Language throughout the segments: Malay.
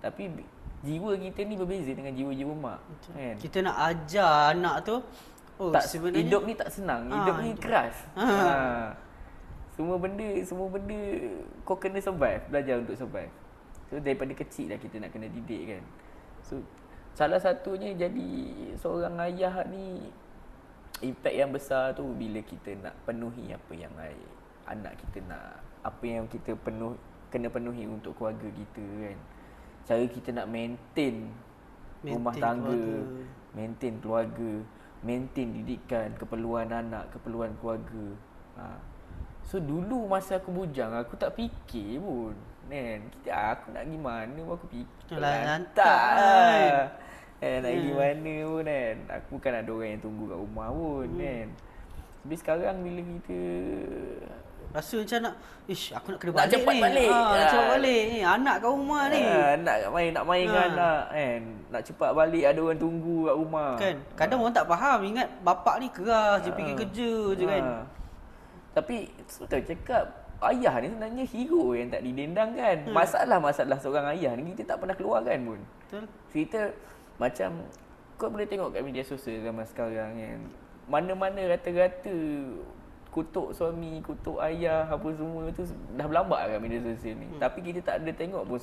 Tapi jiwa kita ni berbeza dengan jiwa-jiwa mak. Kan? Kita nak ajar anak tu, Tak, sebenarnya hidup ni tak senang, hidup ni keras. Semua benda kau kena survive, belajar untuk survive. So daripada kecil dah kita nak kena didik kan. So salah satunya jadi seorang ayah ni, impact yang besar tu bila kita nak penuhi apa yang anak kita nak, apa yang kita kena penuhi untuk keluarga kita kan. Cara kita nak maintain rumah tangga, maintain keluarga, maintain didikan, keperluan anak, keperluan keluarga. So dulu masa aku bujang, aku tak fikir pun kan. Aku nak pergi mana pun aku fikir lantak nak pergi mana pun kan. Aku bukan ada orang yang tunggu kat rumah pun kan. Tapi sekarang bila kita rasa macam nak, aku nak kena nak balik cepat ni. balik. Nak cepat balik ni. Anak kat rumah ni. Nak main dengan anak kan. Nak cepat balik, ada orang tunggu kat rumah. Kan. Kadang orang tak faham, ingat bapak ni keras je pergi kerja je kan. Tapi betul cakap, ayah ni sebenarnya hero yang tak didendangkan. Masalah-masalah seorang ayah ni kita tak pernah keluarkan pun. Betul. Cerita macam kau boleh tengok kat media sosial zaman sekarang kan. Mana-mana rata-rata kutuk suami, kutuk ayah, apa semua tu dah berlambak kat media sosial ni. Tapi kita tak ada tengok pun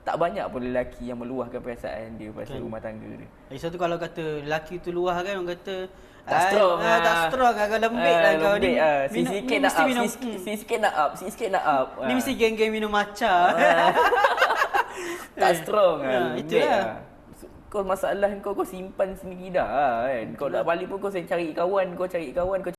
tak banyak pun lelaki yang meluahkan perasaan dia pasal rumah tangga dia. Lagi satu kalau kata lelaki tu luah kan, orang kata tak strong tak strong kau lembik lah kau ni. Sikit nak up, sikit nak up, sikit nak up. Ni mesti geng-geng minum matcha. Tak strong itulah. Kau masalah kau simpan sendiri dah kan. Kau dah balik pun kau cari kawan,